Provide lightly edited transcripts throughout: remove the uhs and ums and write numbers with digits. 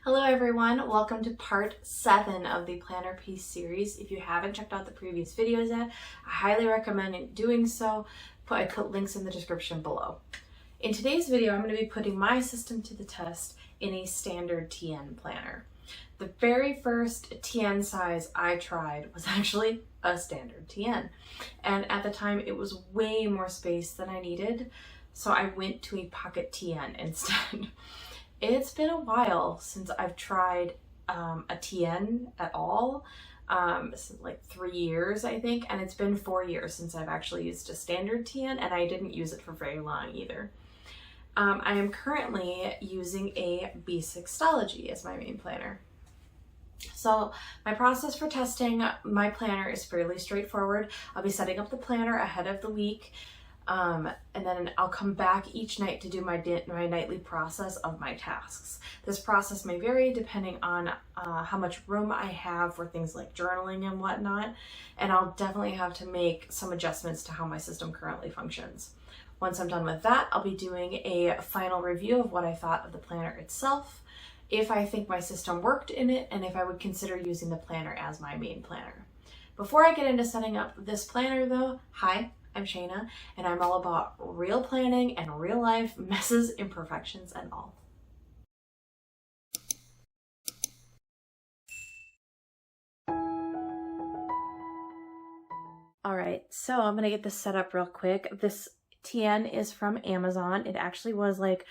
Hello everyone, welcome to part 7 of the Planner Piece series. If you haven't checked out the previous videos yet, I highly recommend doing so. I put links in the description below. In today's video, I'm going to be putting my system to the test in a standard TN planner. The very first TN size I tried was actually a standard TN, and at the time it was way more space than I needed, so I went to a pocket TN instead. It's been a while since I've tried a TN at all, like 3 years I think, and it's been 4 years since I've actually used a standard TN, and I didn't use it for very long either. I am currently using a B6 as my main planner. So my process for testing my planner is fairly straightforward. I'll be setting up the planner ahead of the week. And then I'll come back each night to do my nightly process of my tasks. This process may vary depending on how much room I have for things like journaling and whatnot, and I'll definitely have to make some adjustments to how my system currently functions. Once I'm done with that, I'll be doing a final review of what I thought of the planner itself, if I think my system worked in it, and if I would consider using the planner as my main planner. Before I get into setting up this planner though, hi, I'm Shayna, and I'm all about real planning and real life messes, imperfections, and all. All right, so I'm gonna get this set up real quick. This TN is from Amazon. It actually was like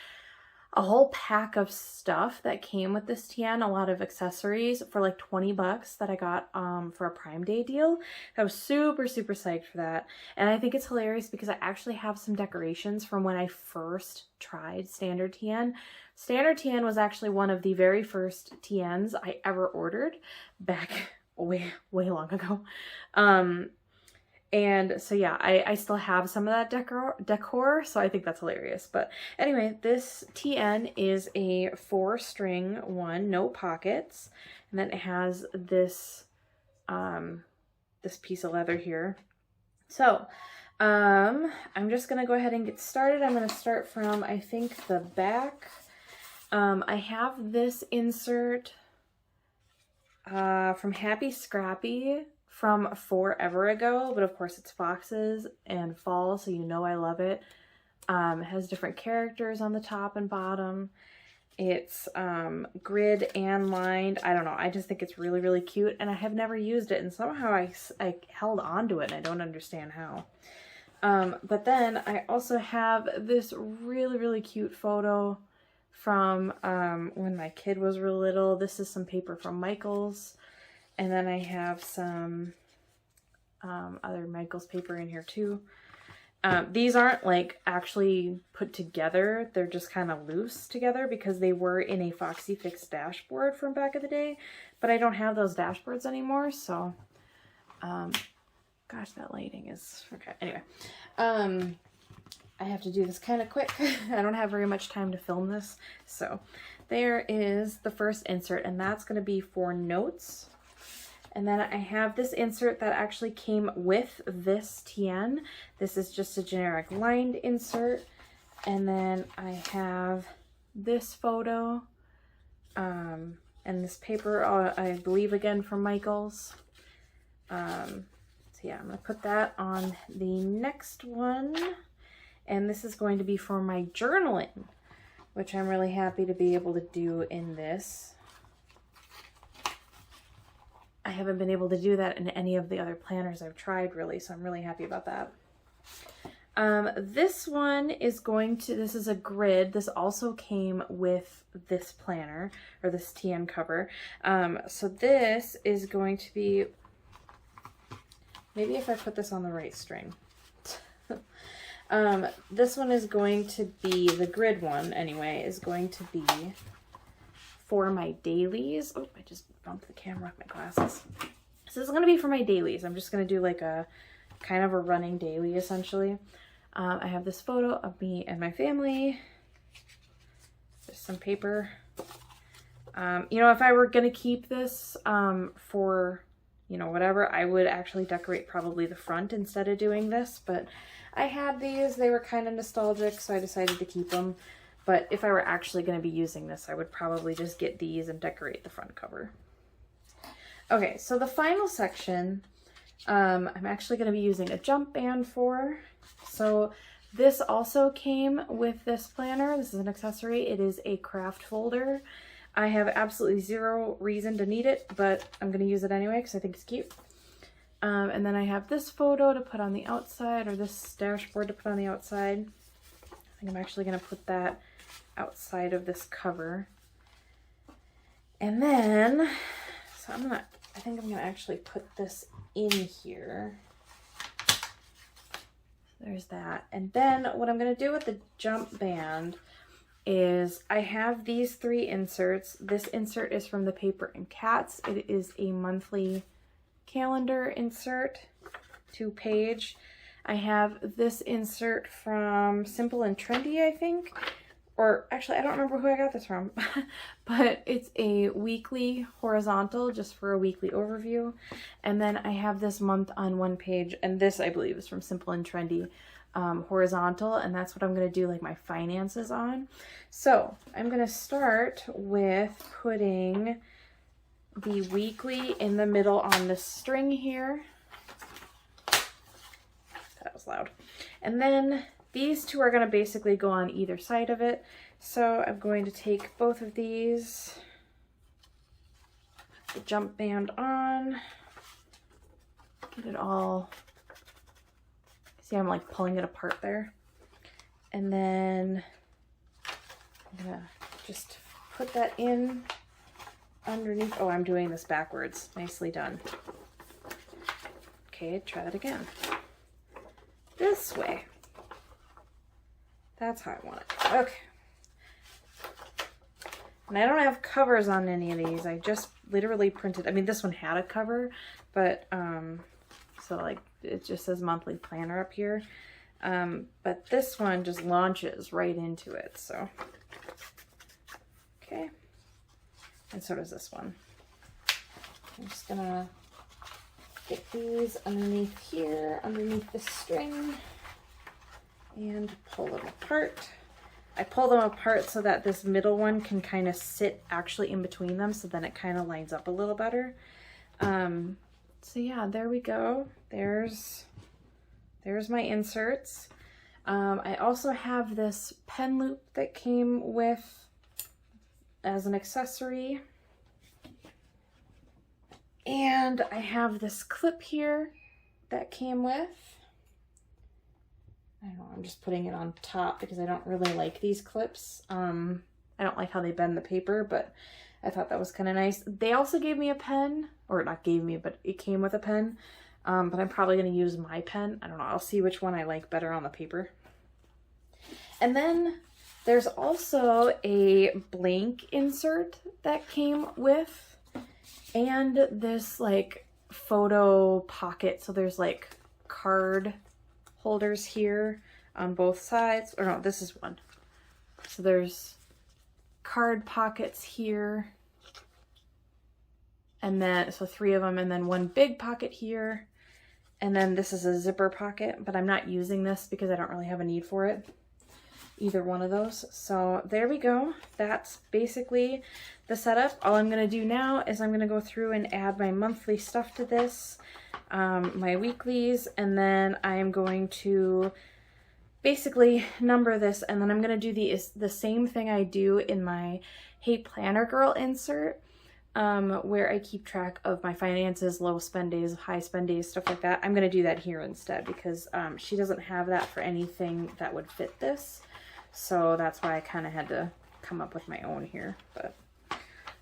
a whole pack of stuff that came with this TN, a lot of accessories for like 20 bucks that I got for a Prime Day deal. I was super psyched for that. And I think it's hilarious because I actually have some decorations from when I first tried standard TN. Standard TN was actually one of the very first TNs I ever ordered back way long ago. And so yeah, I still have some of that decor, so I think that's hilarious. But anyway, this TN is a 4-string one, no pockets, and then it has this this piece of leather here. So I'm just gonna go ahead and get started. I'm gonna start from, I think, the back. I have this insert from Happy Scrappy from forever ago, but of course it's foxes and fall, so you know I love it. It has different characters on the top and bottom. It's grid and lined. I don't know, I just think it's really cute, and I have never used it, and somehow I held on to it, and I don't understand how. But then I also have this really cute photo from when my kid was real little. This is some paper from Michael's. And then I have some other Michael's paper in here too. These aren't like actually put together. They're just kind of loose together because they were in a Foxy Fix dashboard from back in the day. But I don't have those dashboards anymore, so gosh, that lighting is okay. Anyway, I have to do this kind of quick. I don't have very much time to film this. So there is the first insert, and that's going to be for notes. And then I have this insert that actually came with this TN. This is just a generic lined insert. And then I have this photo and this paper, I believe again from Michael's. So yeah, I'm going to put that on the next one. And this is going to be for my journaling, which I'm really happy to be able to do in this. I haven't been able to do that in any of the other planners I've tried, really, so I'm really happy about that. This one is this is a grid. This also came with this planner, or this TN cover. So this is going to be, maybe if I put this on the right string. This one is going to be, the grid one anyway, is going to be for my dailies. Oh, I just bumped the camera with my glasses. So this is going to be for my dailies. I'm just going to do like a kind of a running daily essentially. I have this photo of me and my family. There's some paper. You know, if I were going to keep this for, you know, whatever, I would actually decorate probably the front instead of doing this, but I had these. They were kind of nostalgic, so I decided to keep them. But if I were actually going to be using this, I would probably just get these and decorate the front cover. Okay, so the final section, I'm actually going to be using a jump band for. So this also came with this planner. This is an accessory. It is a craft folder. I have absolutely zero reason to need it, but I'm going to use it anyway because I think it's cute. And then I have this photo to put on the outside, or this dashboard to put on the outside. I think I'm actually going to put that outside of this cover. And then, so I think I'm going to actually put this in here. There's that. And then what I'm going to do with the jump band is I have these 3 inserts. This insert is from the Paper and Cats. It is a monthly calendar insert, 2-page. I have this insert from Simple and Trendy, I think. Or actually, I don't remember who I got this from. But it's a weekly horizontal, just for a weekly overview. And then I have this month on 1 page. And this, I believe, is from Simple and Trendy. Horizontal, and that's what I'm going to do like my finances on. So I'm going to start with putting the weekly in the middle on the string here. That was loud. And then these 2 are going to basically go on either side of it. So I'm going to take both of these, put the jump band on, get it all. See, I'm like pulling it apart there. And then I'm gonna just put that in underneath. Oh, I'm doing this backwards. Nicely done. Okay, try that again. This way. That's how I want it. Okay. And I don't have covers on any of these. I just literally printed, I mean, this one had a cover, but, so like, it just says monthly planner up here. But this one just launches right into it, so. Okay. And so does this one. I'm just gonna get these underneath here, underneath the string, and pull them apart. I pull them apart so that this middle one can kind of sit actually in between them, so then it kind of lines up a little better. So yeah, there we go. There's my inserts. I also have this pen loop that came with as an accessory. And I have this clip here that came with. I don't know, I'm just putting it on top because I don't really like these clips. I don't like how they bend the paper, but I thought that was kind of nice. They also gave me a pen, or not gave me, but it came with a pen. But I'm probably going to use my pen. I don't know, I'll see which one I like better on the paper. And then there's also a blank insert that came with, and this like photo pocket. So there's like card holders here on both sides, or no, this is one. So there's card pockets here, and then so 3 of them, and then 1 big pocket here, and then this is a zipper pocket, but I'm not using this because I don't really have a need for it, either one of those. So there we go. That's basically the setup. All I'm going to do now is I'm going to go through and add my monthly stuff to this, my weeklies, and then I'm going to basically number this, and then I'm going to do the same thing I do in my Hey Planner Girl insert, where I keep track of my finances, low spend days, high spend days, stuff like that. I'm going to do that here instead because she doesn't have that for anything that would fit this. So that's why I kind of had to come up with my own here.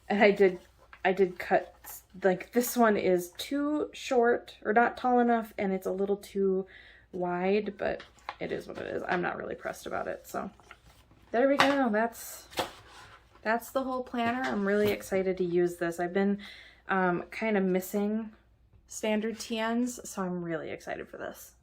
And I did cut, like this one is too short or not tall enough, and it's a little too wide, but it is what it is. I'm not really pressed about it. So there we go. That's the whole planner. I'm really excited to use this. I've been kind of missing standard TNs, so I'm really excited for this.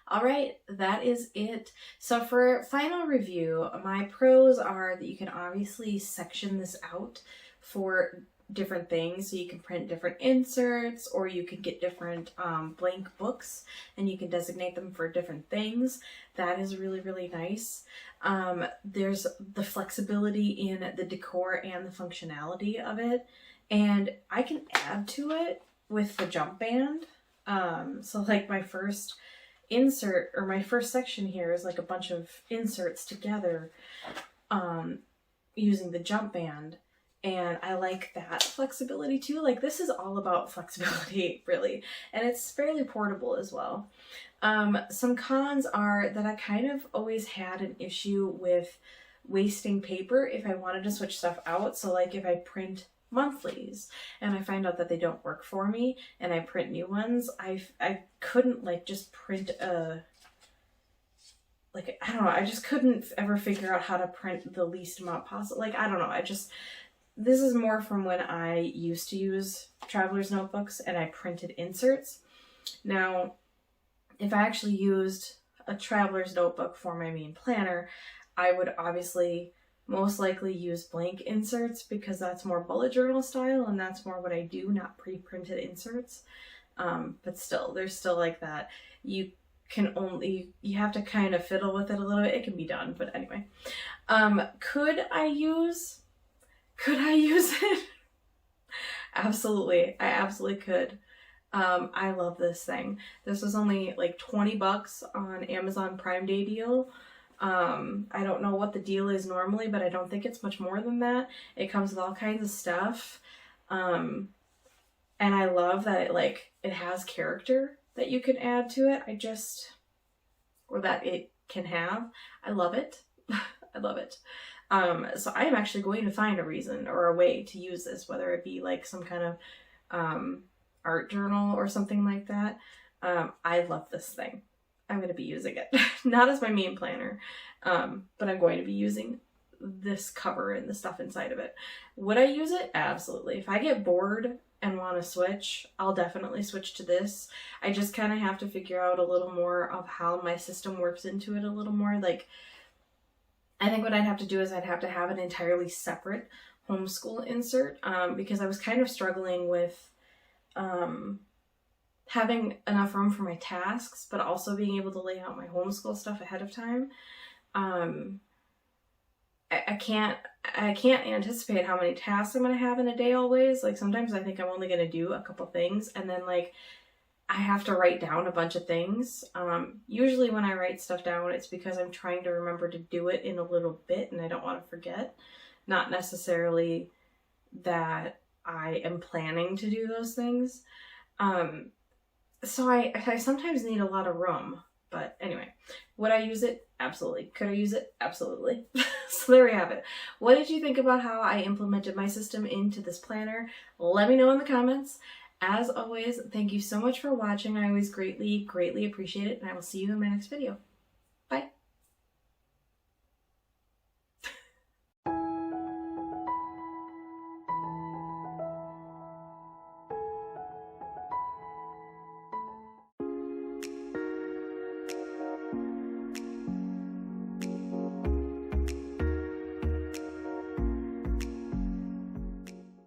All right, that is it. So for final review, my pros are that you can obviously section this out for different things. So you can print different inserts, or you can get different blank books and you can designate them for different things. That is really, really nice. There's the flexibility in the decor and the functionality of it. And I can add to it with the jump band. So like my first insert, or my first section here, is like a bunch of inserts together using the jump band. And I like that flexibility too. Like, this is all about flexibility, really. And it's fairly portable as well. Some cons are that I kind of always had an issue with wasting paper if I wanted to switch stuff out. So like if I print monthlies and I find out that they don't work for me and I print new ones, I couldn't like just print a, like, I don't know, I just couldn't ever figure out how to print the least amount possible. Like, I don't know, this is more from when I used to use traveler's notebooks and I printed inserts. Now, if I actually used a traveler's notebook for my main planner, I would obviously most likely use blank inserts because that's more bullet journal style and that's more what I do, not pre-printed inserts. But still, there's still like that. You have to kind of fiddle with it a little bit. It can be done, but anyway. Could I use it? Absolutely. I absolutely could. I love this thing. This was only like $20 on Amazon Prime Day deal. I don't know what the deal is normally, but I don't think it's much more than that. It comes with all kinds of stuff. And I love that it has character that you can add to it. Or that it can have. I love it. I love it. So I am actually going to find a reason or a way to use this, whether it be like some kind of art journal or something like that. I love this thing. I'm going to be using it. Not as my main planner, but I'm going to be using this cover and the stuff inside of it. Would I use it? Absolutely. If I get bored and want to switch, I'll definitely switch to this. I just kind of have to figure out a little more of how my system works into it a little more. Like, I think what I'd have to do is I'd have to have an entirely separate homeschool insert, because I was kind of struggling with having enough room for my tasks, but also being able to lay out my homeschool stuff ahead of time. I can't anticipate how many tasks I'm going to have in a day always. Like, sometimes I think I'm only going to do a couple things, and then like I have to write down a bunch of things. Usually when I write stuff down, it's because I'm trying to remember to do it in a little bit and I don't want to forget. Not necessarily that I am planning to do those things. So I sometimes need a lot of room. But anyway, would I use it? Absolutely. Could I use it? Absolutely. So there we have it. What did you think about how I implemented my system into this planner? Let me know in the comments. As always, thank you so much for watching. I always greatly, greatly appreciate it, and I will see you in my next video.